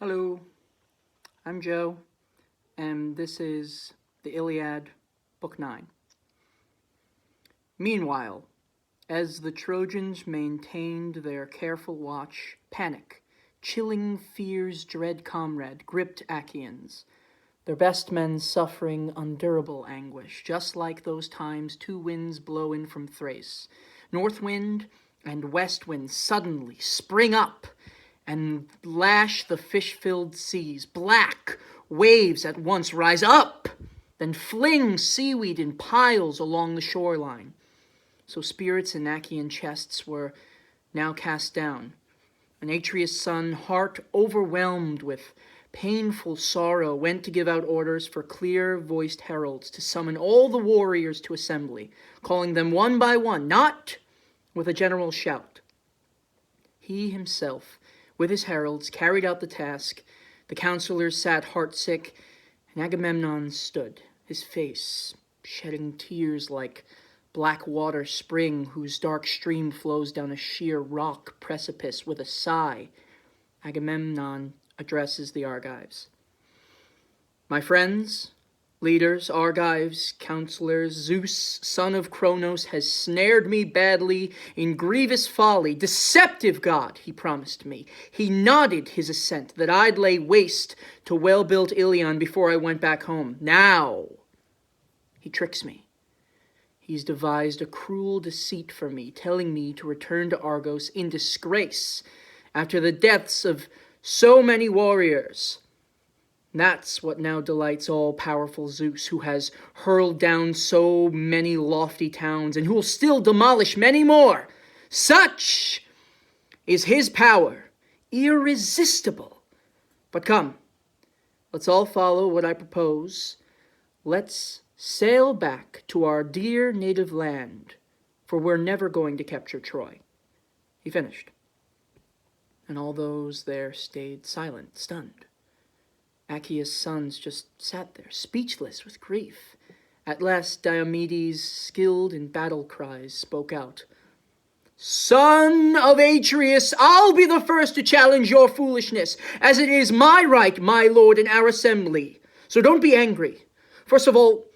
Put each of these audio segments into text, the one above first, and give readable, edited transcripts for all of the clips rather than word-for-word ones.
Hello, I'm Joe, and this is the Iliad, Book 9. Meanwhile, as the Trojans maintained their careful watch, panic, chilling fear's dread comrade, gripped Achaeans, their best men suffering undurable anguish, just like those times two winds blow in from Thrace. North wind and west wind suddenly spring up and lash the fish-filled seas. Black waves at once rise up, then fling seaweed in piles along the shoreline. So spirits in Achaean chests were now cast down, and Atreus' son, heart overwhelmed with painful sorrow, went to give out orders for clear-voiced heralds to summon all the warriors to assembly, calling them one by one, not with a general shout. He himself, with his heralds, carried out the task. The counselors sat heartsick, and Agamemnon stood, his face shedding tears like black water spring whose dark stream flows down a sheer rock precipice. With a sigh, Agamemnon addresses the Argives. My friends, leaders, Argives, counselors, Zeus, son of Cronos, has snared me badly in grievous folly. Deceptive God, he promised me. He nodded his assent that I'd lay waste to well-built Ilion before I went back home. Now he tricks me. He's devised a cruel deceit for me, telling me to return to Argos in disgrace after the deaths of so many warriors. That's what now delights all-powerful Zeus, who has hurled down so many lofty towns and who will still demolish many more. Such is his power, irresistible. But come, let's all follow what I propose. Let's sail back to our dear native land, for we're never going to capture Troy. He finished, and all those there stayed silent, stunned. Achaeus' sons just sat there, speechless with grief. At last Diomedes, skilled in battle cries, spoke out. Son of Atreus, I'll be the first to challenge your foolishness, as it is my right, my lord, in our assembly. So don't be angry. First of all,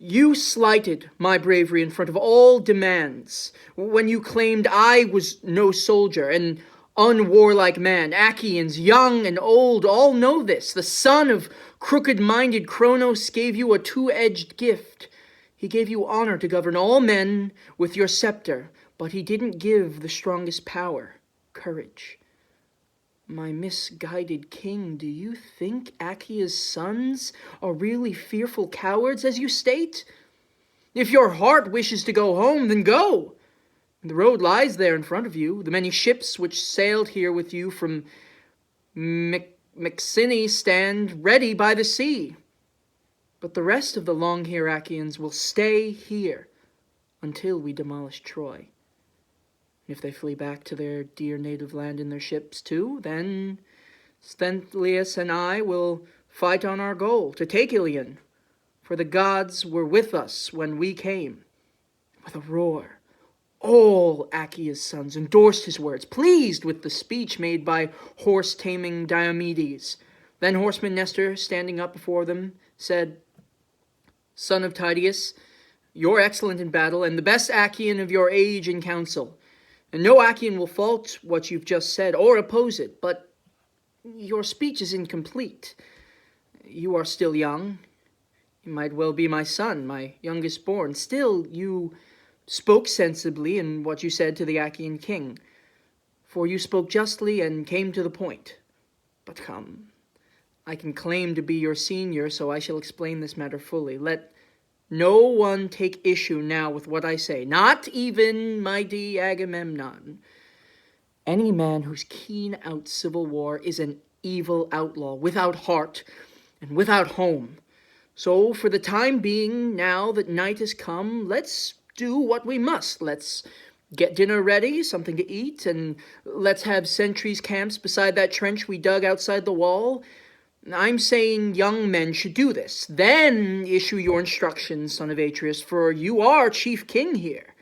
you slighted my bravery in front of all demands, when you claimed I was no soldier, and unwarlike man. Achaeans, young and old, all know this. The son of crooked-minded Cronos gave you a two-edged gift. He gave you honor to govern all men with your scepter, but he didn't give the strongest power, courage. My misguided king, do you think Achaea's sons are really fearful cowards, as you state? If your heart wishes to go home, then go. The road lies there in front of you. The many ships which sailed here with you from Mycenae stand ready by the sea. But the rest of the long-haired Achaeans will stay here until we demolish Troy. If they flee back to their dear native land in their ships too, then Sthenelus and I will fight on our goal, to take Ilion, for the gods were with us when we came. With a roar, all Achaea's sons endorsed his words, pleased with the speech made by horse-taming Diomedes. Then horseman Nestor, standing up before them, said, Son of Tydeus, you're excellent in battle, and the best Achaean of your age in council. And no Achaean will fault what you've just said, or oppose it, but your speech is incomplete. You are still young. You might well be my son, my youngest born. Still, you spoke sensibly in what you said to the Achaean king, for you spoke justly and came to the point. But come, I can claim to be your senior, so I shall explain this matter fully. Let no one take issue now with what I say, not even mighty Agamemnon. Any man who's keen out civil war is an evil outlaw, without heart and without home. So for the time being, now that night has come, let's do what we must. Let's get dinner ready, something to eat, and let's have sentries camped beside that trench we dug outside the wall. I'm saying young men should do this. Then issue your instructions, son of Atreus, for you are chief king here.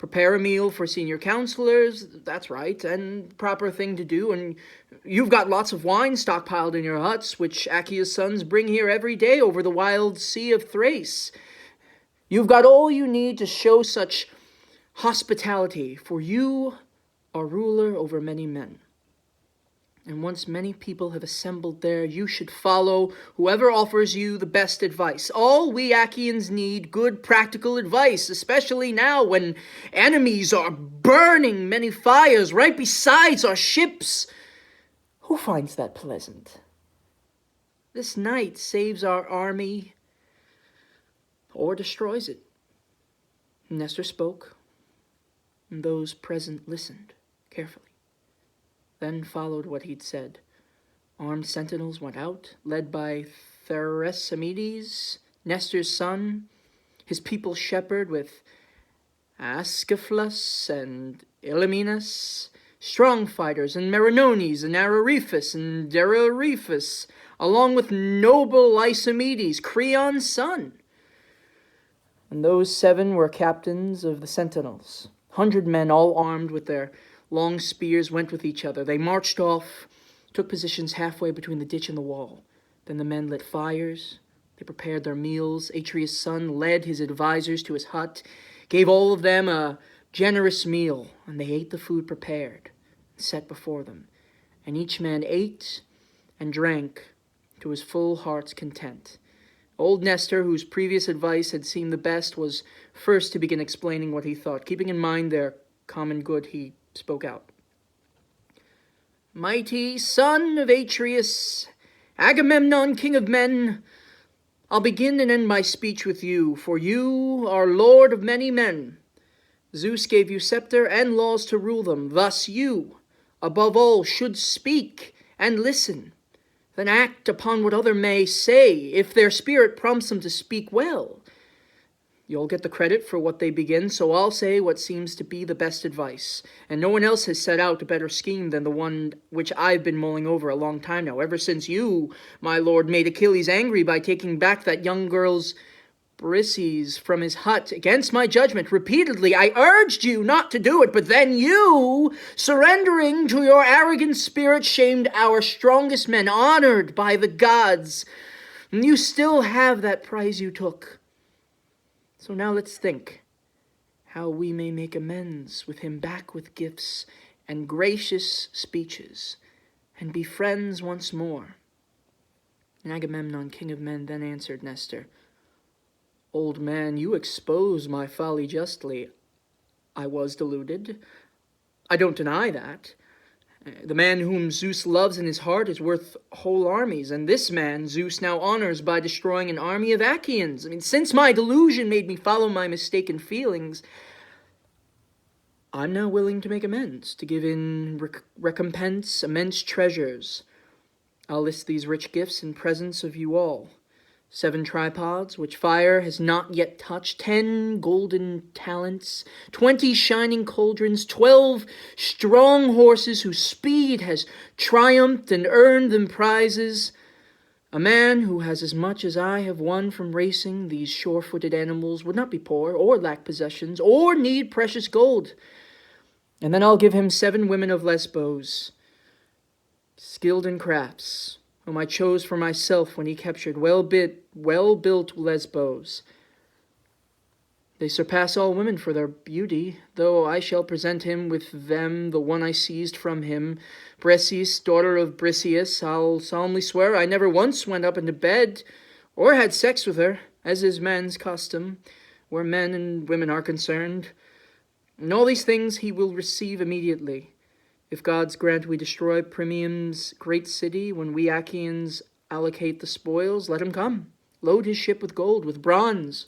Prepare a meal for senior counselors, that's right, and proper thing to do, and you've got lots of wine stockpiled in your huts, which Achaea's sons bring here every day over the wild sea of Thrace. You've got all you need to show such hospitality, for you are ruler over many men. And once many people have assembled there, you should follow whoever offers you the best advice. All we Achaeans need good practical advice, especially now when enemies are burning many fires right beside our ships. Who finds that pleasant? This night saves our army or destroys it. Nestor spoke, and those present listened carefully. Then followed what he'd said. Armed sentinels went out, led by Thrasymedes, Nestor's son, his people's shepherd, with Ascaphlus and Ilymenus, strong fighters, and Merinones and Arirephus and Derirephus, along with noble Lysimedes, Creon's son. And those 7 were captains of the sentinels. 100 men, all armed with their long spears, went with each other. They marched off, took positions halfway between the ditch and the wall. Then the men lit fires. They prepared their meals. Atreus' son led his advisors to his hut, gave all of them a generous meal, and they ate the food prepared and set before them. And each man ate and drank to his full heart's content. Old Nestor, whose previous advice had seemed the best, was first to begin explaining what he thought. Keeping in mind their common good, he spoke out. Mighty son of Atreus, Agamemnon, king of men, I'll begin and end my speech with you, for you are lord of many men. Zeus gave you scepter and laws to rule them. Thus you, above all, should speak and listen, then act upon what other may say, if their spirit prompts them to speak well. You'll get the credit for what they begin, so I'll say what seems to be the best advice. And no one else has set out a better scheme than the one which I've been mulling over a long time now, ever since you, my lord, made Achilles angry by taking back that young girl's Briseis from his hut. Against my judgment, repeatedly I urged you not to do it, but then you, surrendering to your arrogant spirit, shamed our strongest men, honored by the gods. And you still have that prize you took. So now let's think how we may make amends with him, back with gifts and gracious speeches, and be friends once more. And Agamemnon, king of men, then answered Nestor, Old man, you expose my folly justly. I was deluded. I don't deny that. The man whom Zeus loves in his heart is worth whole armies, and this man Zeus now honors by destroying an army of Achaeans. Since my delusion made me follow my mistaken feelings, I'm now willing to make amends, to give in recompense immense treasures. I'll list these rich gifts in presence of you all. 7 tripods, which fire has not yet touched, 10 golden talents, 20 shining cauldrons, 12 strong horses whose speed has triumphed and earned them prizes. A man who has as much as I have won from racing these sure-footed animals would not be poor, or lack possessions, or need precious gold. And then I'll give him 7 women of Lesbos, skilled in crafts, whom I chose for myself when he captured well-built Lesbos. They surpass all women for their beauty, though I shall present him with them the one I seized from him, Briseis, daughter of Briseis. I'll solemnly swear I never once went up into bed or had sex with her, as is man's custom, where men and women are concerned. And all these things he will receive immediately. If gods grant we destroy Priam's great city, when we Achaeans allocate the spoils, let him come. Load his ship with gold, with bronze.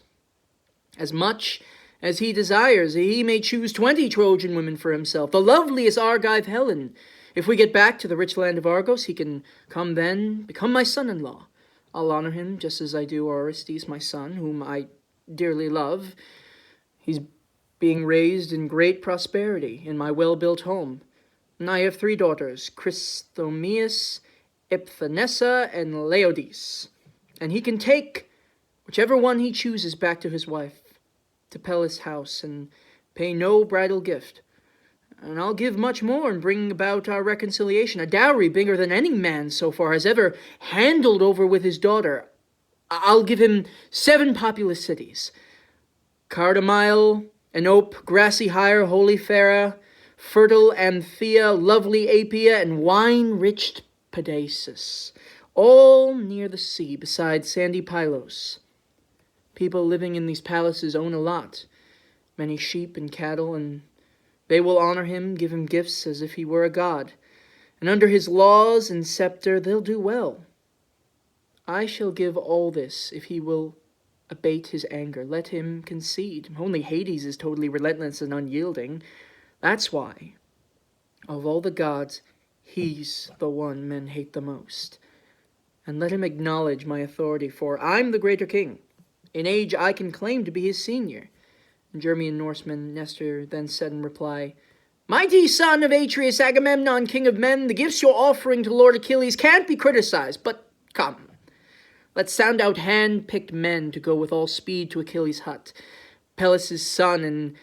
As much as he desires, he may choose 20 Trojan women for himself, the loveliest Argive Helen. If we get back to the rich land of Argos, he can come then, become my son-in-law. I'll honor him just as I do Orestes, my son, whom I dearly love. He's being raised in great prosperity in my well-built home. And I have 3 daughters, Christomeus, Iphthanessa, and Laodice. And he can take whichever one he chooses back to his wife, to Pelles' house, and pay no bridal gift. And I'll give much more and bring about our reconciliation, a dowry bigger than any man so far has ever handled over with his daughter. I'll give him 7 populous cities. Cardamile, Anope, Grassy Hire, Holy Farah, fertile Anthea, lovely Apia, and wine-rich Pedasus, all near the sea beside sandy Pylos. People living in these palaces own a lot, many sheep and cattle, and they will honor him, give him gifts as if he were a god, and under his laws and scepter they'll do well. I shall give all this if he will abate his anger. Let him concede. Only Hades is totally relentless and unyielding. That's why, of all the gods, he's the one men hate the most. And let him acknowledge my authority, for I'm the greater king. In age I can claim to be his senior. And German Norseman Nestor then said in reply, Mighty son of Atreus, Agamemnon, king of men, the gifts you're offering to Lord Achilles can't be criticized, but come. Let's sound out hand-picked men to go with all speed to Achilles' hut, Peleus' son, and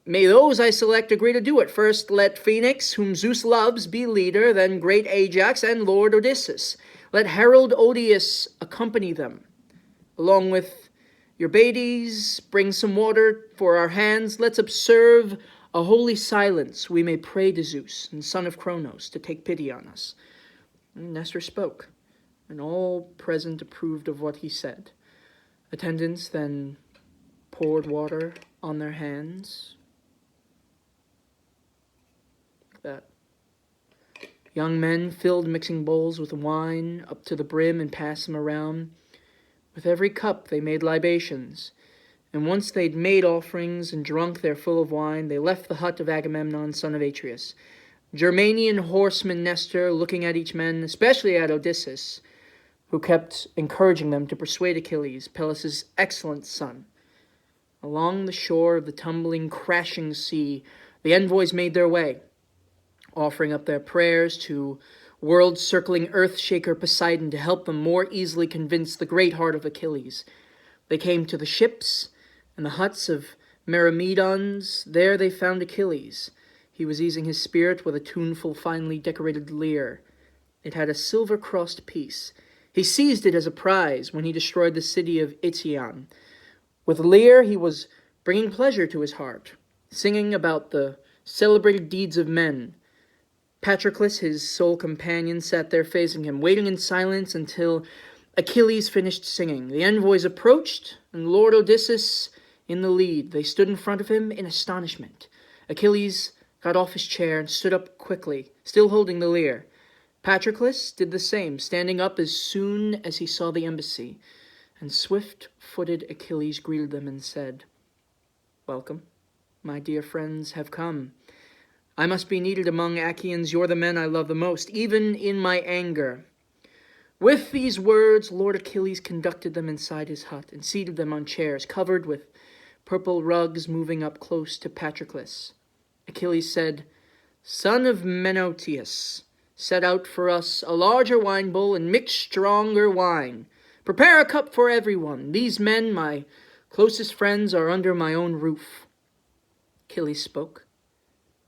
may those I select agree to do it. First let Phoenix, whom Zeus loves, be leader, then great Ajax and Lord Odysseus. Let herald Odius accompany them, along with Eurybates. Bring some water for our hands. Let's observe a holy silence. We may pray to Zeus, and son of Cronos, to take pity on us. And Nestor spoke, and all present approved of what he said. Attendants then poured water on their hands. Like that. Young men filled mixing bowls with wine up to the brim and passed them around. With every cup they made libations, and once they'd made offerings and drunk their fill of wine, they left the hut of Agamemnon, son of Atreus. Germanian horseman Nestor, looking at each man, especially at Odysseus, who kept encouraging them to persuade Achilles, Peleus' excellent son. Along the shore of the tumbling, crashing sea, the envoys made their way, offering up their prayers to world-circling earth-shaker Poseidon to help them more easily convince the great heart of Achilles. They came to the ships and the huts of Myrmidons. There they found Achilles. He was easing his spirit with a tuneful, finely decorated lyre. It had a silver-crossed piece. He seized it as a prize when he destroyed the city of Ition. With lyre he was bringing pleasure to his heart, singing about the celebrated deeds of men. Patroclus, his sole companion, sat there facing him, waiting in silence until Achilles finished singing. The envoys approached, and Lord Odysseus in the lead. They stood in front of him in astonishment. Achilles got off his chair and stood up quickly, still holding the lyre. Patroclus did the same, standing up as soon as he saw the embassy, and swift-footed Achilles greeted them and said, Welcome, my dear friends have come. I must be needed among Achaeans. You're the men I love the most, even in my anger. With these words, Lord Achilles conducted them inside his hut and seated them on chairs covered with purple rugs, moving up close to Patroclus. Achilles said, Son of Menoetius, set out for us a larger wine bowl and mix stronger wine. Prepare a cup for everyone. These men, my closest friends, are under my own roof. Achilles spoke.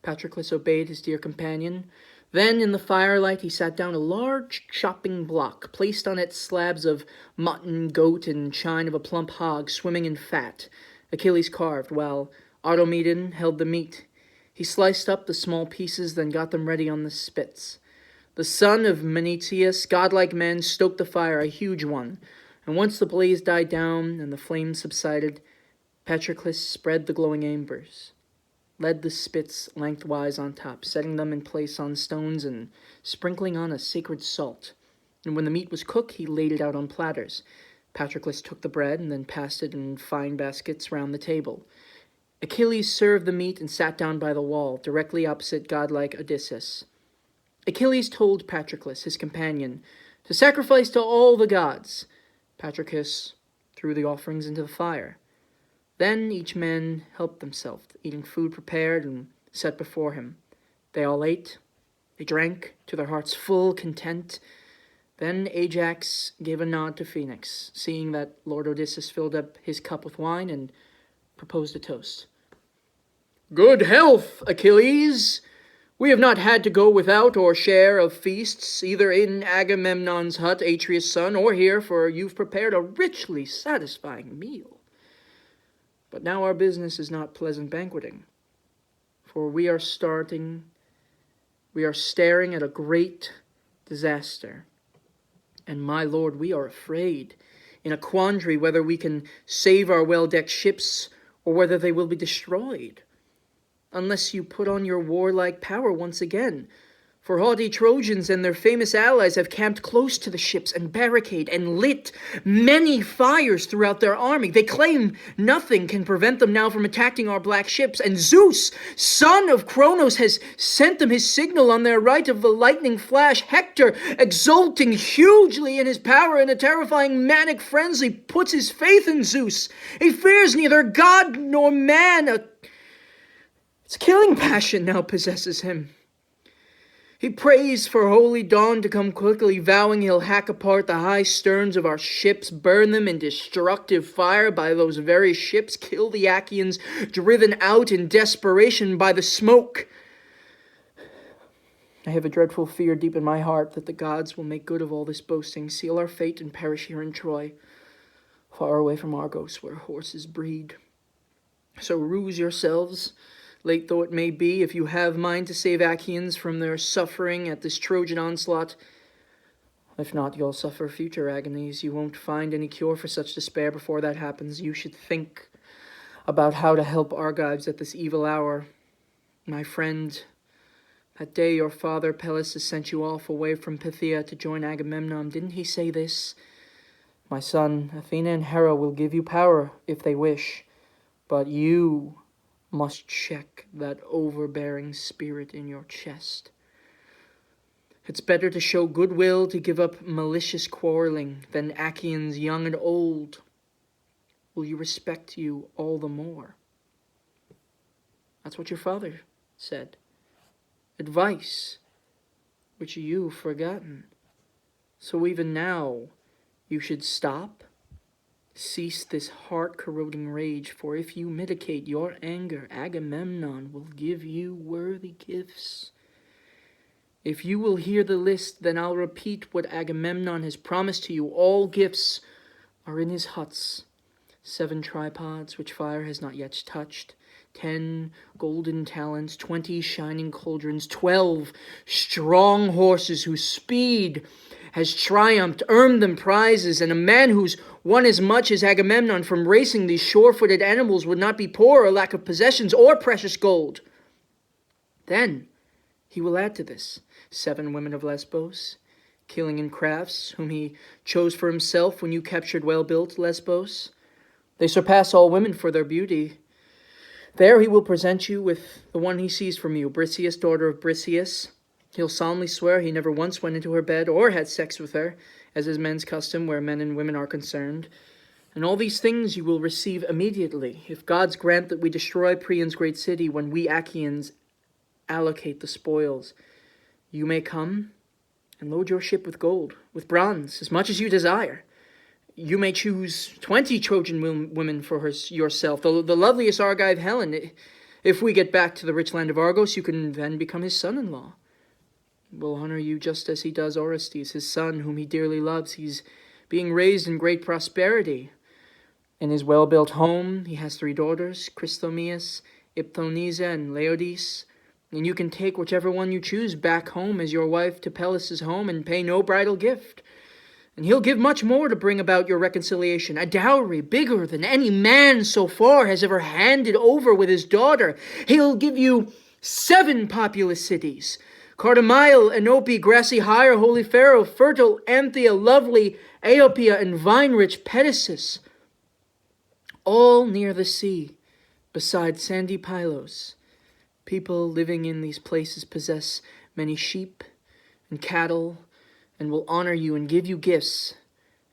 Patroclus obeyed his dear companion. Then, in the firelight, he sat down a large chopping block, placed on it slabs of mutton, goat, and chine of a plump hog swimming in fat. Achilles carved, while Automedon held the meat. He sliced up the small pieces, then got them ready on the spits. The son of Menoetius, godlike man, stoked the fire, a huge one, and once the blaze died down and the flames subsided, Patroclus spread the glowing embers, led the spits lengthwise on top, setting them in place on stones and sprinkling on a sacred salt. And when the meat was cooked, he laid it out on platters. Patroclus took the bread and then passed it in fine baskets round the table. Achilles served the meat and sat down by the wall, directly opposite godlike Odysseus. Achilles told Patroclus, his companion, to sacrifice to all the gods. Patroclus threw the offerings into the fire. Then each man helped himself, eating food prepared and set before him. They all ate. They drank to their hearts' full content. Then Ajax gave a nod to Phoenix, seeing that Lord Odysseus filled up his cup with wine and proposed a toast. Good health, Achilles! We have not had to go without our share of feasts, either in Agamemnon's hut, Atreus' son, or here, for you've prepared a richly satisfying meal. But now our business is not pleasant banqueting, for we are staring at a great disaster. And my lord, we are afraid, in a quandary whether we can save our well-decked ships or whether they will be destroyed, unless you put on your warlike power once again. For haughty Trojans and their famous allies have camped close to the ships and barricade and lit many fires throughout their army. They claim nothing can prevent them now from attacking our black ships, and Zeus, son of Cronos, has sent them his signal on their right of the lightning flash. Hector, exulting hugely in his power in a terrifying manic frenzy, puts his faith in Zeus. He fears neither god nor man. Its killing passion now possesses him. He prays for holy dawn to come quickly, vowing he'll hack apart the high sterns of our ships, burn them in destructive fire by those very ships, kill the Achaeans, driven out in desperation by the smoke. I have a dreadful fear deep in my heart that the gods will make good of all this boasting, seal our fate, and perish here in Troy, far away from Argos, where horses breed. So ruse yourselves, late though it may be, if you have mind to save Achaeans from their suffering at this Trojan onslaught. If not, you'll suffer future agonies. You won't find any cure for such despair before that happens. You should think about how to help Argives at this evil hour. My friend, that day your father Peleus sent you off away from Phthia to join Agamemnon. Didn't he say this? My son, Athena and Hera will give you power if they wish, but you must check that overbearing spirit in your chest. It's better to show goodwill, to give up malicious quarreling, than Achaeans young and old will you respect you all the more. That's what your father said. Advice which you've forgotten. So even now you should stop. Cease this heart-corroding rage, for if you mitigate your anger, Agamemnon will give you worthy gifts. If you will hear the list, then I'll repeat what Agamemnon has promised to you. All gifts are in his huts. 7 tripods, which fire has not yet touched. 10 golden talents, 20 shining cauldrons, 12 strong horses whose speed has triumphed, earned them prizes, and a man who's won as much as Agamemnon from racing these sure-footed animals would not be poor or lack of possessions or precious gold. Then he will add to this 7 women of Lesbos, killing in crafts, whom he chose for himself when you captured well-built Lesbos. They surpass all women for their beauty. There he will present you with the one he sees from you, Briseis, daughter of Briseis. He'll solemnly swear he never once went into her bed or had sex with her, as is men's custom where men and women are concerned. And all these things you will receive immediately, if gods grant that we destroy Priam's great city when we Achaeans allocate the spoils. You may come and load your ship with gold, with bronze, as much as you desire. You may choose 20 Trojan women for yourself, the loveliest Argive Helen. If we get back to the rich land of Argos, you can then become his son-in-law. Will honor you just as he does Orestes, his son, whom he dearly loves. He's being raised in great prosperity. In his well-built home, he has 3 daughters, Christomeus, Iphthonesia, and Laodice. And you can take whichever one you choose back home as your wife to Peleus' home and pay no bridal gift. And he'll give much more to bring about your reconciliation, a dowry bigger than any man so far has ever handed over with his daughter. He'll give you 7 populous cities, Cardamyle, Enope, grassy Hyre, holy Pharaoh, fertile Anthea, lovely Aeopia, and vine-rich Pedasus, all near the sea, beside sandy Pylos. People living in these places possess many sheep and cattle, and will honor you and give you gifts,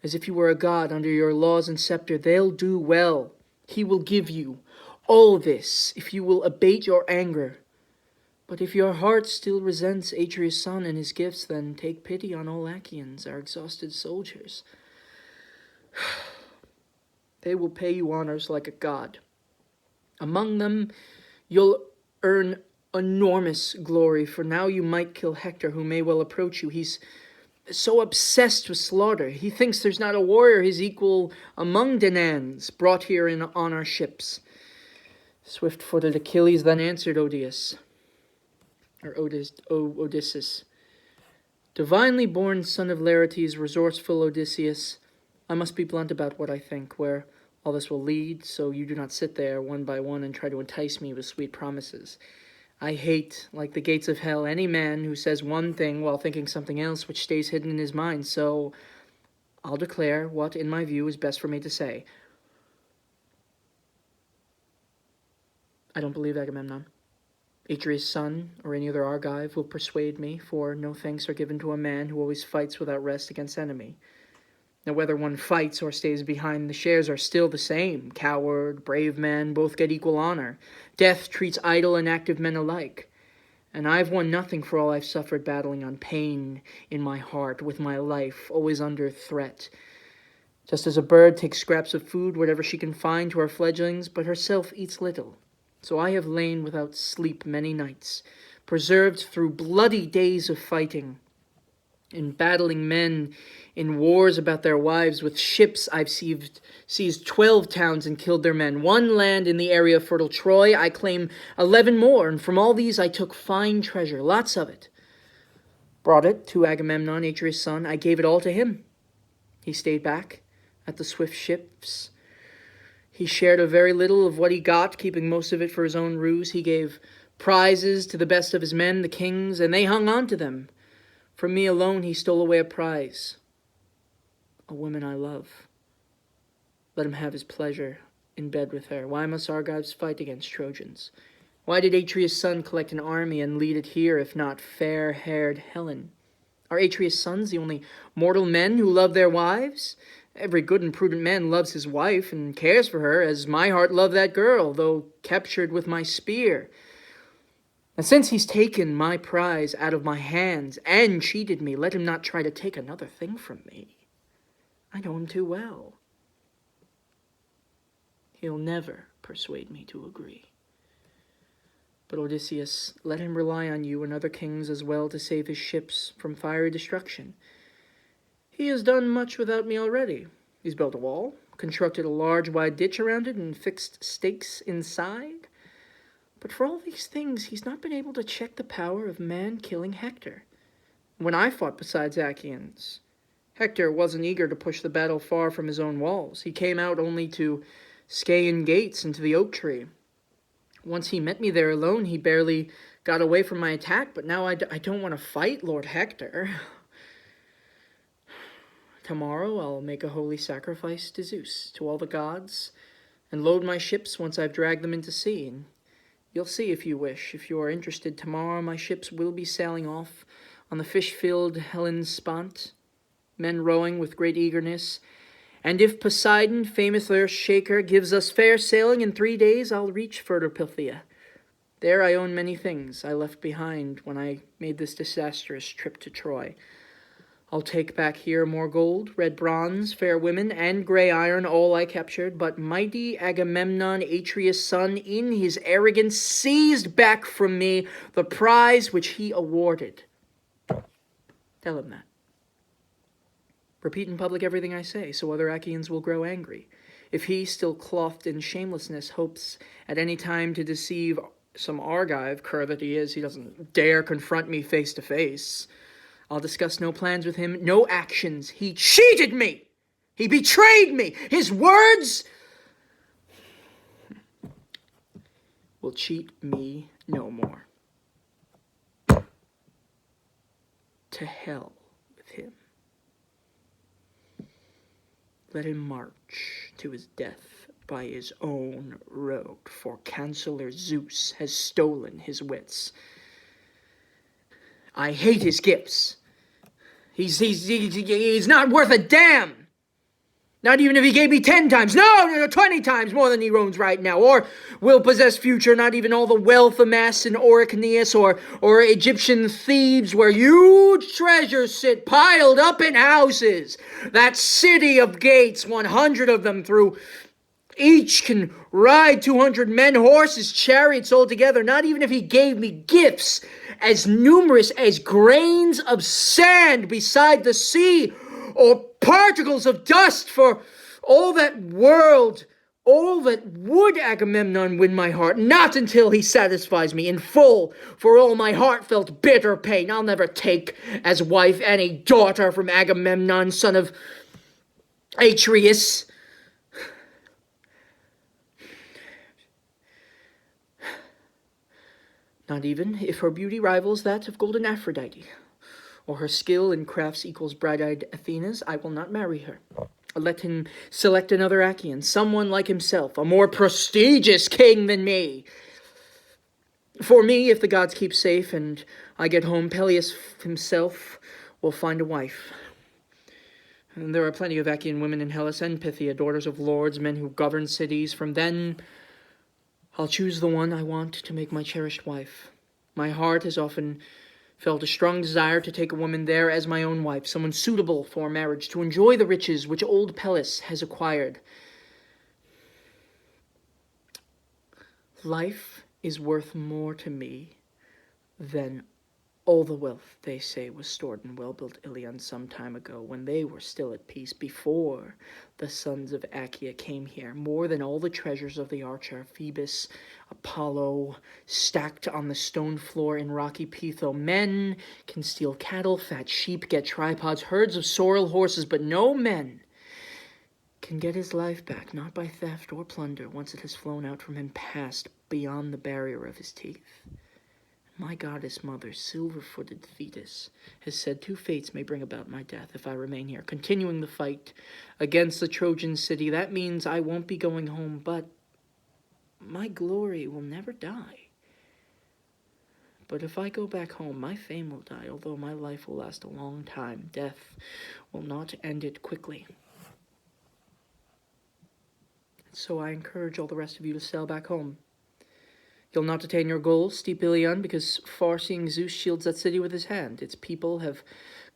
as if you were a god under your laws and scepter. They'll do well. He will give you all this if you will abate your anger. But if your heart still resents Atreus' son and his gifts, then take pity on all Achaeans, our exhausted soldiers. They will pay you honors like a god. Among them, you'll earn enormous glory, for now you might kill Hector, who may well approach you. He's so obsessed with slaughter. He thinks there's not a warrior his equal among Danaans brought here on our ships. Swift-footed Achilles then answered Odysseus. Divinely born son of Laertes, resourceful Odysseus, I must be blunt about what I think, where all this will lead, so you do not sit there one by one and try to entice me with sweet promises. I hate, like the gates of hell, any man who says one thing while thinking something else which stays hidden in his mind, so I'll declare what, in my view, is best for me to say. I don't believe Agamemnon. Atreus' son, or any other Argive, will persuade me, for no thanks are given to a man who always fights without rest against enemy. Now, whether one fights or stays behind, the shares are still the same. Coward, brave man, both get equal honor. Death treats idle and active men alike. And I've won nothing for all I've suffered battling on pain in my heart, with my life always under threat. Just as a bird takes scraps of food, whatever she can find, to her fledglings, but herself eats little. So I have lain without sleep many nights, preserved through bloody days of fighting. In battling men, in wars about their wives, with ships I've seized 12 towns and killed their men. One land in the area of fertile Troy, I claim 11 more, and from all these I took fine treasure, lots of it. Brought it to Agamemnon, Atreus' son. I gave it all to him. He stayed back at the swift ships. He shared a very little of what he got, keeping most of it for his own ruse. He gave prizes to the best of his men, the kings, and they hung on to them. From me alone he stole away a prize, a woman I love. Let him have his pleasure in bed with her. Why must Argives fight against Trojans? Why did Atreus' son collect an army and lead it here, if not fair-haired Helen? Are Atreus' sons the only mortal men who love their wives? Every good and prudent man loves his wife and cares for her, as my heart loved that girl, though captured with my spear. And since he's taken my prize out of my hands and cheated me, let him not try to take another thing from me. I know him too well. He'll never persuade me to agree. But Odysseus, let him rely on you and other kings as well to save his ships from fiery destruction. He has done much without me already. He's built a wall, constructed a large wide ditch around it, and fixed stakes inside. But for all these things, he's not been able to check the power of man-killing Hector. When I fought beside Achaeans, Hector wasn't eager to push the battle far from his own walls. He came out only to Scaean gates into the oak tree. Once he met me there alone, he barely got away from my attack, but now I don't want to fight Lord Hector. Tomorrow I'll make a holy sacrifice to Zeus, to all the gods, and load my ships once I've dragged them into sea, and you'll see if you wish. If you are interested, tomorrow my ships will be sailing off on the fish-filled Hellespont, men rowing with great eagerness. And if Poseidon, famous earth-shaker, gives us fair sailing in 3 days, I'll reach fertile Phthia. There I own many things I left behind when I made this disastrous trip to Troy. I'll take back here more gold, red bronze, fair women, and gray iron, all I captured, but mighty Agamemnon, Atreus' son, in his arrogance, seized back from me the prize which he awarded. Tell him that. Repeat in public everything I say, so other Achaeans will grow angry. If he, still clothed in shamelessness, hopes at any time to deceive some Argive, cur that he is, he doesn't dare confront me face to face. I'll discuss no plans with him, no actions. He cheated me. He betrayed me. His words will cheat me no more. To hell with him. Let him march to his death by his own road, for Counselor Zeus has stolen his wits. I hate his gifts. He's not worth a damn. Not even if he gave me 10 times. No, 20 times more than he owns right now. Or will possess future, not even all the wealth amassed in Oricneus or Egyptian Thebes, where huge treasures sit piled up in houses. That city of gates, 100 of them through Each can ride 200 men, horses, chariots all together, not even if he gave me gifts as numerous as grains of sand beside the sea, or particles of dust for all that world. All that would Agamemnon win my heart, not until he satisfies me in full, for all my heart felt bitter pain. I'll never take as wife any daughter from Agamemnon, son of Atreus. Not even if her beauty rivals that of golden Aphrodite, or her skill in crafts equals bright-eyed Athena's, I will not marry her. Let him select another Achaean, someone like himself, a more prestigious king than me. For me, if the gods keep safe and I get home, Peleus himself will find a wife. And there are plenty of Achaean women in Hellas and Phthia, daughters of lords, men who govern cities. From then, I'll choose the one I want to make my cherished wife. My heart has often felt a strong desire to take a woman there as my own wife, someone suitable for marriage, to enjoy the riches which old Peleus has acquired. Life is worth more to me than all the wealth they say was stored in well-built Iliad some time ago, when they were still at peace, before the sons of Achaea came here, more than all the treasures of the archer Phoebus, Apollo, stacked on the stone floor in rocky Pytho. Men can steal cattle, fat sheep, get tripods, herds of sorrel horses, but no men can get his life back, not by theft or plunder, once it has flown out from him, past beyond the barrier of his teeth. My goddess mother, silver-footed Thetis, has said 2 fates may bring about my death if I remain here, continuing the fight against the Trojan city. That means I won't be going home, but my glory will never die. But if I go back home, my fame will die, although my life will last a long time. Death will not end it quickly. So I encourage all the rest of you to sail back home. You'll not attain your goal, steep Ilion, because far-seeing Zeus shields that city with his hand. Its people have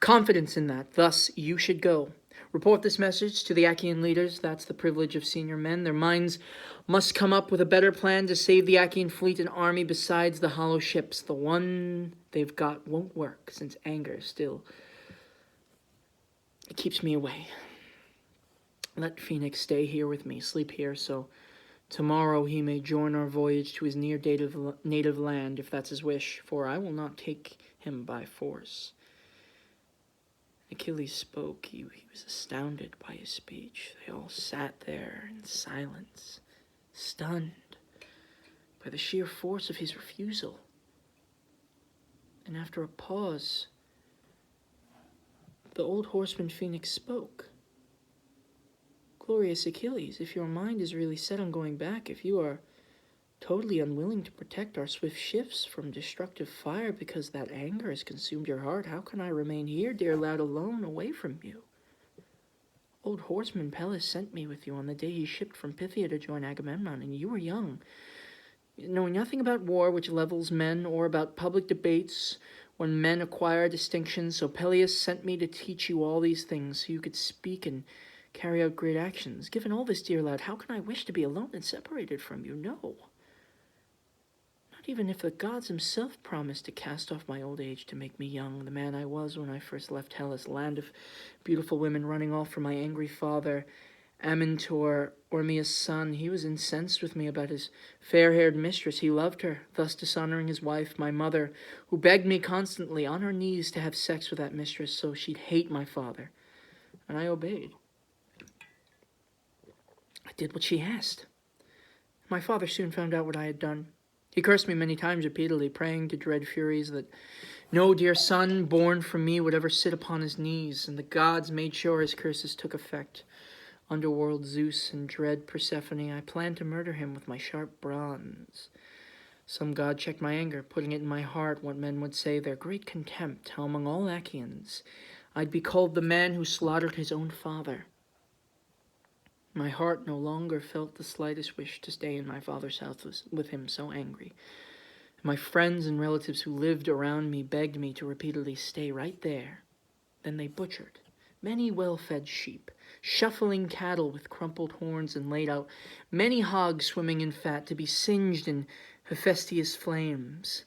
confidence in that. Thus, you should go. Report this message to the Achaean leaders. That's the privilege of senior men. Their minds must come up with a better plan to save the Achaean fleet and army besides the hollow ships. The one they've got won't work, since anger still it keeps me away. Let Phoenix stay here with me, sleep here, so tomorrow he may join our voyage to his near native land, if that's his wish, for I will not take him by force. Achilles spoke. He was astounded by his speech. They all sat there in silence, stunned by the sheer force of his refusal. And after a pause, the old horseman Phoenix spoke. Glorious Achilles, if your mind is really set on going back, if you are totally unwilling to protect our swift ships from destructive fire because that anger has consumed your heart, how can I remain here, dear lad, alone, away from you? Old horseman Peleus sent me with you on the day he shipped from Phthia to join Agamemnon, and you were young, knowing nothing about war which levels men, or about public debates when men acquire distinctions. So Peleus sent me to teach you all these things, so you could speak and carry out great actions. Given all this, dear lad, how can I wish to be alone and separated from you? No. Not even if the gods himself promised to cast off my old age to make me young, the man I was when I first left Hellas, land of beautiful women, running off from my angry father, Amintor, Ormia's son. He was incensed with me about his fair-haired mistress. He loved her, thus dishonoring his wife, my mother, who begged me constantly on her knees to have sex with that mistress so she'd hate my father. And I obeyed. I did what she asked. My father soon found out what I had done. He cursed me many times repeatedly, praying to dread furies that no dear son born from me would ever sit upon his knees, and the gods made sure his curses took effect. Underworld Zeus and dread Persephone, I planned to murder him with my sharp bronze. Some god checked my anger, putting it in my heart what men would say their great contempt, how among all Achaeans I'd be called the man who slaughtered his own father. My heart no longer felt the slightest wish to stay in my father's house with him so angry. My friends and relatives who lived around me begged me to repeatedly stay right there. Then they butchered many well-fed sheep, shuffling cattle with crumpled horns and laid out, many hogs swimming in fat to be singed in Hephaestus' flames.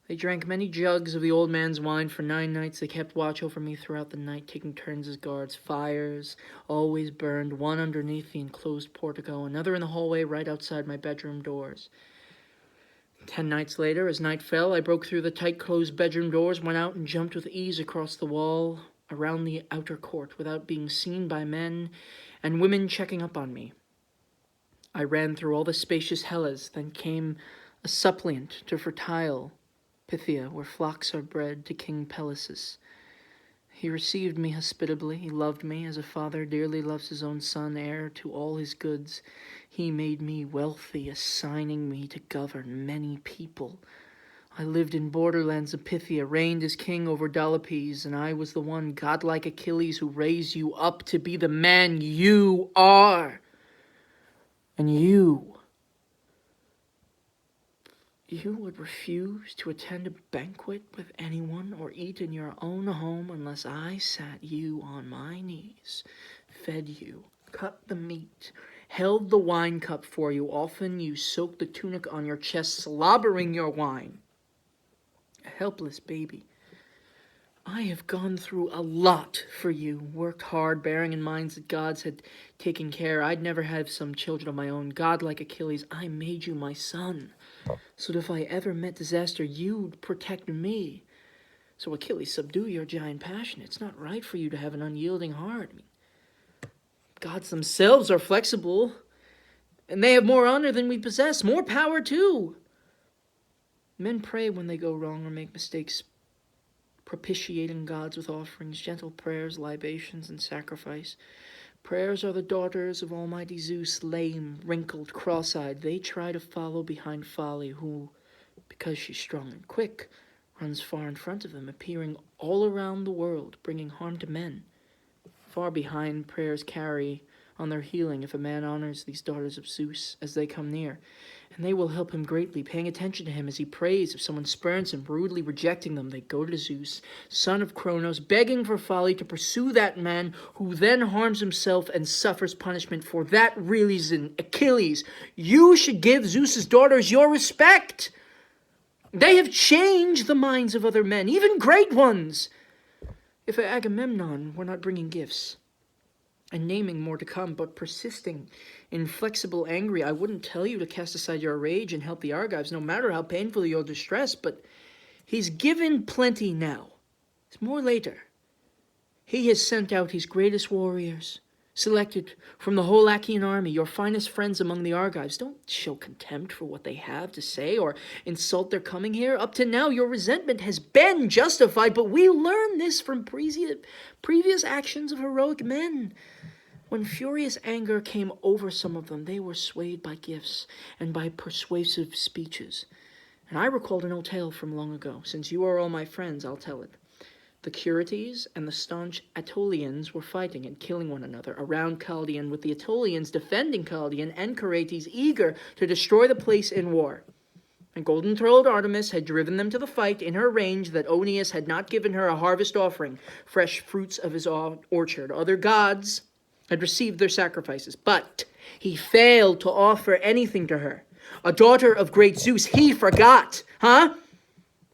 They drank many jugs of the old man's wine for 9 nights. They kept watch over me throughout the night, taking turns as guards. Fires always burned, one underneath the enclosed portico, another in the hallway right outside my bedroom doors. 10 nights later, as night fell, I broke through the tight-closed bedroom doors, went out and jumped with ease across the wall around the outer court without being seen by men and women checking up on me. I ran through all the spacious Hellas, then came a suppliant to fertile Pythia, where flocks are bred, to King Peleus. He received me hospitably. He loved me as a father dearly loves his own son, heir to all his goods. He made me wealthy, assigning me to govern many people. I lived in borderlands of Pythia, reigned as king over Dolopes, and I was the one godlike Achilles who raised you up to be the man you are. And you would refuse to attend a banquet with anyone or eat in your own home unless I sat you on my knees, fed you, cut the meat, held the wine cup for you. Often you soaked the tunic on your chest, slobbering your wine. A helpless baby. I have gone through a lot for you, worked hard, bearing in mind that gods had taken care. I'd never have some children of my own. God like Achilles, I made you my son, so that if I ever met disaster, you'd protect me. So Achilles, subdue your giant passion. It's not right for you to have an unyielding heart. Gods themselves are flexible, and they have more honor than we possess, more power too. Men pray when they go wrong or make mistakes, propitiating gods with offerings, gentle prayers, libations, and sacrifice. Prayers are the daughters of Almighty Zeus, lame, wrinkled, cross-eyed. They try to follow behind Folly, who, because she's strong and quick, runs far in front of them, appearing all around the world, bringing harm to men. Far behind, prayers carry on their healing if a man honors these daughters of Zeus as they come near, and they will help him greatly, paying attention to him as he prays. If someone spurns him, rudely rejecting them, they go to Zeus, son of Cronos, begging for Folly to pursue that man, who then harms himself and suffers punishment for that reason. Achilles, you should give Zeus's daughters your respect. They have changed the minds of other men, even great ones. If Agamemnon were not bringing gifts and naming more to come, but persisting, inflexible, angry, I wouldn't tell you to cast aside your rage and help the Argives, no matter how painful your distress, but he's given plenty now. It's more later. He has sent out his greatest warriors, selected from the whole Achaean army, your finest friends among the Argives. Don't show contempt for what they have to say or insult their coming here. Up to now, your resentment has been justified, but we learn this from previous actions of heroic men. When furious anger came over some of them, they were swayed by gifts and by persuasive speeches. And I recalled an old tale from long ago. Since you are all my friends, I'll tell it. The Curites and the staunch Aetolians were fighting and killing one another around Chaldean, with the Aetolians defending Chaldean and Curites eager to destroy the place in war. And golden-throated Artemis had driven them to the fight in her range that Oeneus had not given her a harvest offering, fresh fruits of his orchard. Other gods had received their sacrifices, but he failed to offer anything to her. A daughter of great Zeus, he forgot,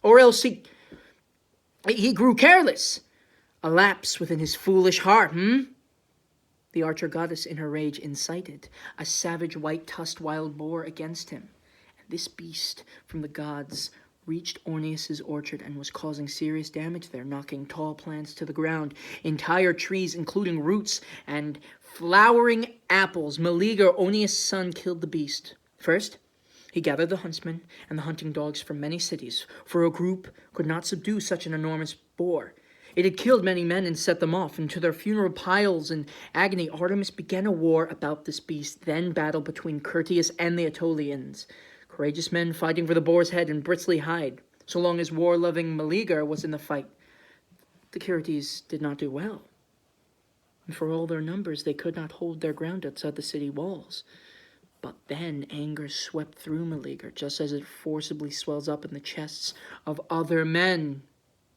Or else he grew careless. A lapse within his foolish heart, The archer goddess in her rage incited a savage white-tusked wild boar against him. And this beast from the gods reached Orneus's orchard and was causing serious damage there, knocking tall plants to the ground, entire trees, including roots and flowering apples. Meleager, Oeneus' son, killed the beast. First, he gathered the huntsmen and the hunting dogs from many cities, for a group could not subdue such an enormous boar. It had killed many men and set them off, and to their funeral piles in agony, Artemis began a war about this beast, then battle between Curtius and the Aetolians. Courageous men fighting for the boar's head and bristly hide. So long as war-loving Meleager was in the fight, the Curites did not do well. And for all their numbers, they could not hold their ground outside the city walls. But then anger swept through Meleager, just as it forcibly swells up in the chests of other men.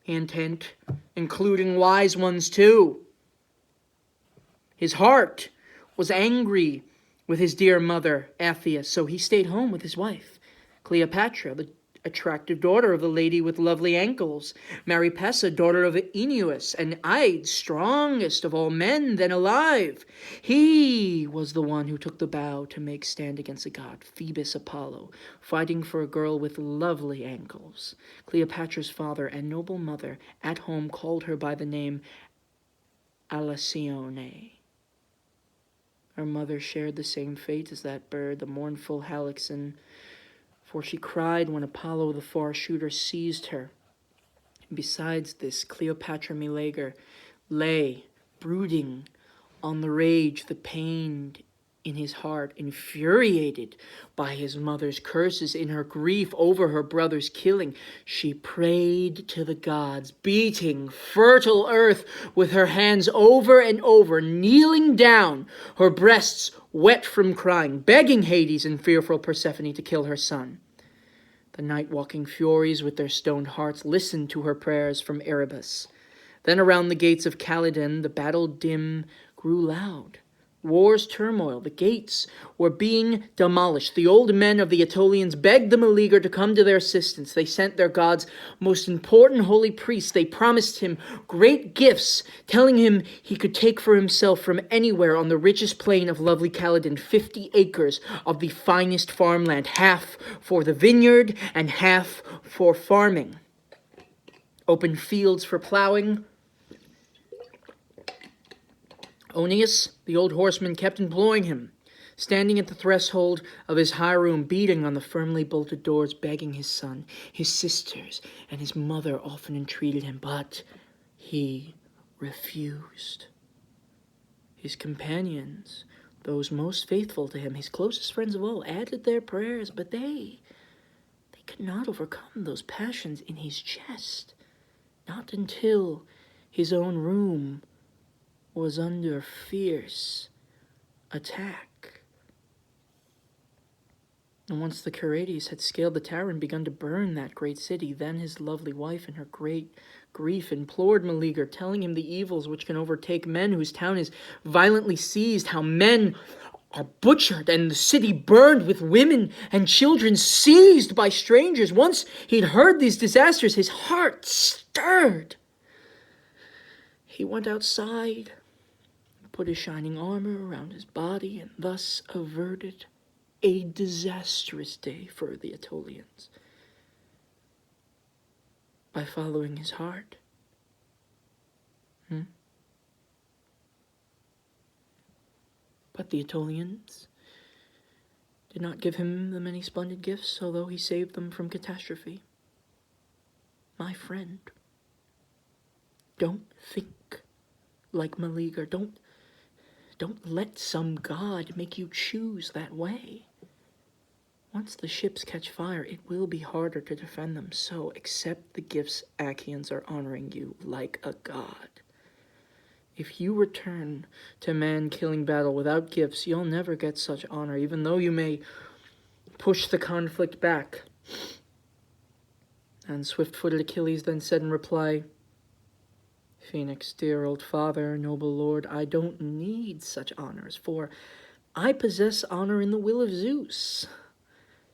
Intent, including wise ones too. His heart was angry with his dear mother, Athia, so he stayed home with his wife, Cleopatra, the attractive daughter of the lady with lovely ankles, Maripessa, daughter of Aeneas, and Ide, strongest of all men then alive. He was the one who took the vow to make stand against the god, Phoebus Apollo, fighting for a girl with lovely ankles. Cleopatra's father and noble mother at home called her by the name Alcyone. Her mother shared the same fate as that bird, the mournful Halcyone, for she cried when Apollo the far-shooter seized her. Besides this, Cleopatra Meleager lay brooding on the rage, the pain in his heart, infuriated by his mother's curses. In her grief over her brother's killing, she prayed to the gods, beating fertile earth with her hands over and over, kneeling down, her breasts wet from crying, begging Hades and fearful Persephone to kill her son. The night-walking Furies with their stoned hearts listened to her prayers from Erebus. Then around the gates of Calydon the battle dim grew loud. War's turmoil, the gates were being demolished. The old men of the Aetolians begged the Meleager to come to their assistance. They sent their god's most important holy priest. They promised him great gifts, telling him he could take for himself from anywhere on the richest plain of lovely Calydon 50 acres of the finest farmland, half for the vineyard and half for farming. Open fields for plowing. Oeneus, the old horseman, kept imploring him, standing at the threshold of his high room, beating on the firmly bolted doors, begging his son. His sisters and his mother often entreated him, but he refused. His companions, those most faithful to him, his closest friends of all, added their prayers, but they could not overcome those passions in his chest, not until his own room was under fierce attack. And once the Curetes had scaled the tower and begun to burn that great city, then his lovely wife in her great grief implored Meleager, telling him the evils which can overtake men whose town is violently seized, how men are butchered and the city burned with women and children seized by strangers. Once he'd heard these disasters, his heart stirred. He went outside, put his shining armor around his body, and thus averted a disastrous day for the Aetolians by following his heart. But the Aetolians did not give him the many splendid gifts, although he saved them from catastrophe. My friend, don't think like Meleager. Don't let some god make you choose that way. Once the ships catch fire, it will be harder to defend them, so accept the gifts Achaeans are honoring you like a god. If you return to man-killing battle without gifts, you'll never get such honor, even though you may push the conflict back. And swift-footed Achilles then said in reply, Phoenix, dear old father, noble lord, I don't need such honors, for I possess honor in the will of Zeus.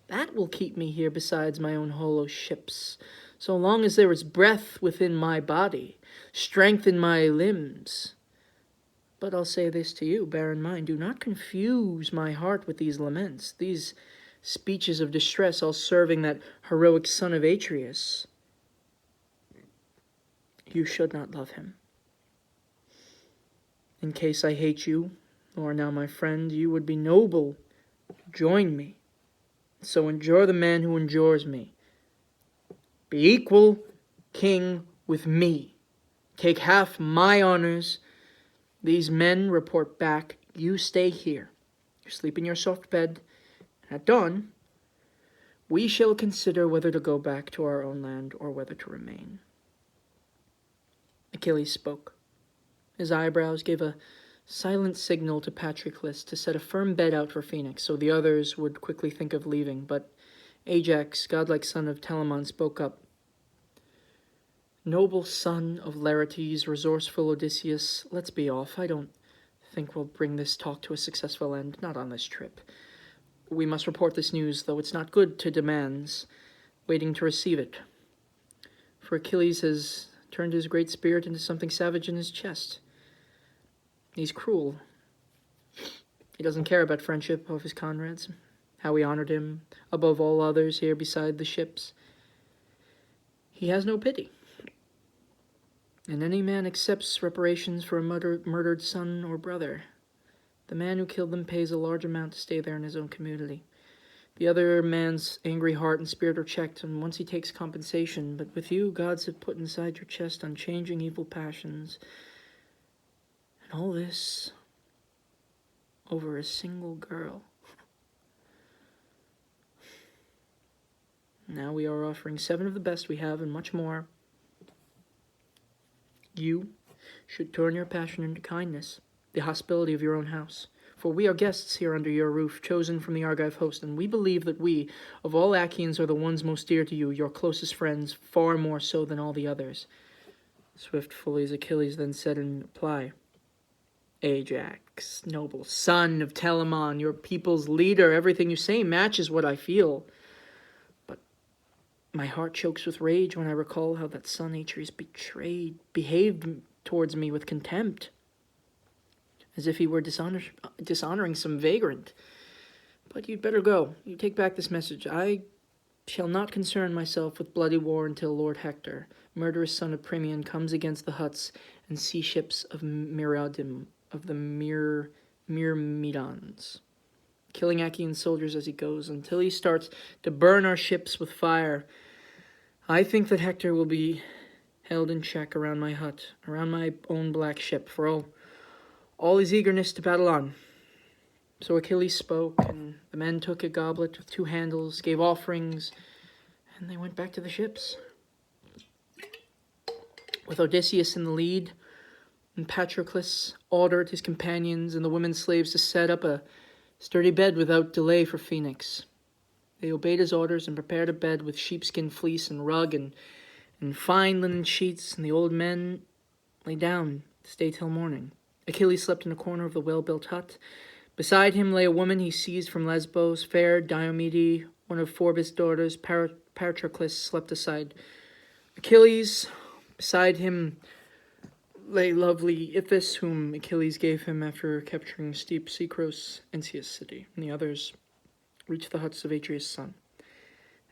That will keep me here besides my own hollow ships, so long as there is breath within my body, strength in my limbs. But I'll say this to you, bear in mind, do not confuse my heart with these laments, these speeches of distress, all serving that heroic son of Atreus. You should not love him. In case I hate you, or now my friend, you would be noble to join me. So endure the man who endures me. Be equal king with me. Take half my honors. These men report back. You stay here. You sleep in your soft bed. At dawn, we shall consider whether to go back to our own land or whether to remain. Achilles spoke. His eyebrows gave a silent signal to Patroclus to set a firm bed out for Phoenix, so the others would quickly think of leaving. But Ajax, godlike son of Telamon, spoke up. Noble son of Laertes, resourceful Odysseus, let's be off. I don't think we'll bring this talk to a successful end, not on this trip. We must report this news, though it's not good to demands, waiting to receive it. For Achilles has turned his great spirit into something savage in his chest. He's cruel. He doesn't care about friendship of his comrades, how we honored him above all others here beside the ships. He has no pity. And any man accepts reparations for a murdered son or brother. The man who killed them pays a large amount to stay there in his own community. The other man's angry heart and spirit are checked, and once he takes compensation. But with you, gods have put inside your chest unchanging evil passions. And all this over a single girl. Now we are offering 7 of the best we have and much more. You should turn your passion into kindness, the hospitality of your own house. For we are guests here under your roof, chosen from the Argive host, and we believe that we, of all Achaeans, are the ones most dear to you, your closest friends, far more so than all the others. Swiftfully as Achilles then said in reply, Ajax, noble son of Telamon, your people's leader, everything you say matches what I feel. But my heart chokes with rage when I recall how that son Atreus behaved towards me with contempt, as if he were dishonoring some vagrant. But you'd better go. You take back this message. I shall not concern myself with bloody war until Lord Hector, murderous son of Primeon, comes against the huts and sea ships of Myrmidons, killing Achaean soldiers as he goes, until he starts to burn our ships with fire. I think that Hector will be held in check around my hut, around my own black ship, for all his eagerness to battle on. So Achilles spoke, and the men took a goblet with 2 handles, gave offerings, and they went back to the ships. With Odysseus in the lead, and Patroclus ordered his companions and the women slaves to set up a sturdy bed without delay for Phoenix. They obeyed his orders and prepared a bed with sheepskin fleece and rug and fine linen sheets, and the old men lay down to stay till morning. Achilles slept in a corner of the well-built hut. Beside him lay a woman he seized from Lesbos, fair Diomede, one of Phorbas' daughters. Patroclus slept aside Achilles. Beside him lay lovely Iphis, whom Achilles gave him after capturing steep Cecros, Encius city, and the others reached the huts of Atreus' son.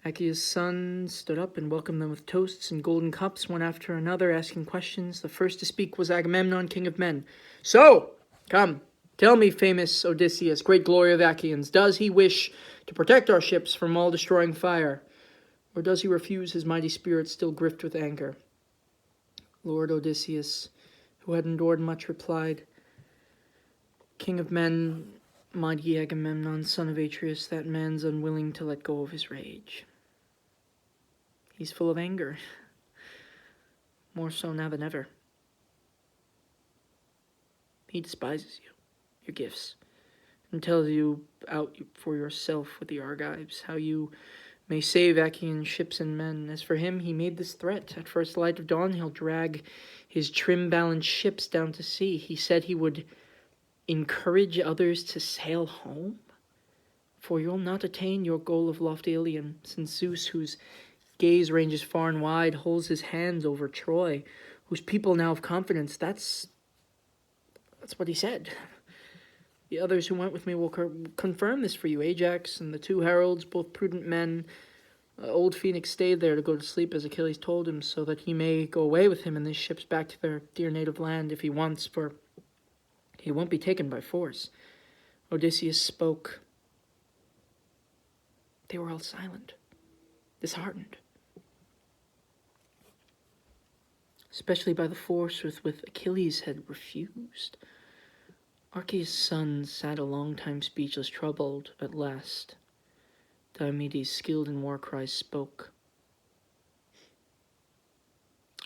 Achaeus' son stood up and welcomed them with toasts and golden cups, one after another, asking questions. The first to speak was Agamemnon, king of men. So, come, tell me, famous Odysseus, great glory of Achaeans, does he wish to protect our ships from all destroying fire, or does he refuse, his mighty spirit still gripped with anger? Lord Odysseus, who had endured much, replied, King of men, mighty Agamemnon, son of Atreus, that man's unwilling to let go of his rage. He's full of anger, more so now than ever. He despises you, your gifts, and tells you out for yourself with the Argives, how you may save Achaean ships and men. As for him, he made this threat. At first light of dawn, he'll drag his trim-balanced ships down to sea. He said he would encourage others to sail home, for you'll not attain your goal of lofty Iliad, since Zeus, whose gaze ranges far and wide, holds his hands over Troy, whose people now have confidence. That's what he said. The others who went with me will confirm this for you. Ajax and the 2 heralds, both prudent men. Old Phoenix stayed there to go to sleep, as Achilles told him, so that he may go away with him and his ships back to their dear native land if he wants, for he won't be taken by force. Odysseus spoke. They were all silent, disheartened, especially by the force with which Achilles had refused. Arceus' son sat a long time speechless, troubled. At last, Diomedes, skilled in war cries, spoke.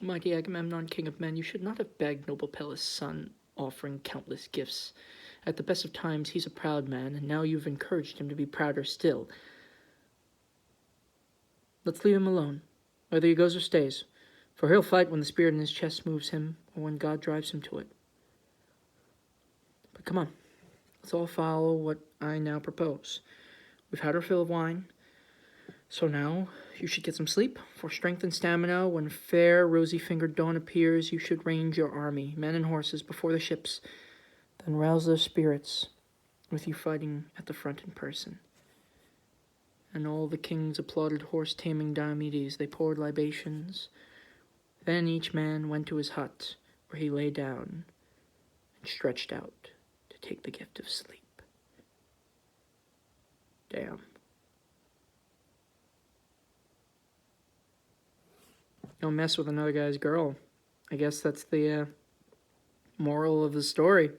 Mighty Agamemnon, king of men, you should not have begged noble Peleus' son, offering countless gifts. At the best of times, he's a proud man, and now you've encouraged him to be prouder still. Let's leave him alone, whether he goes or stays, for he'll fight when the spirit in his chest moves him, or when God drives him to it. But come on. Let's all follow what I now propose. We've had our fill of wine, so now you should get some sleep. For strength and stamina, when fair, rosy-fingered dawn appears, you should range your army, men and horses, before the ships, then rouse their spirits with you fighting at the front in person. And all the kings applauded horse-taming Diomedes. They poured libations. Then each man went to his hut, where he lay down and stretched out to take the gift of sleep. Damn. Don't mess with another guy's girl. I guess that's the moral of the story.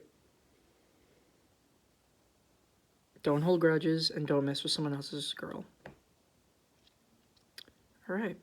Don't hold grudges and don't mess with someone else's girl. All right.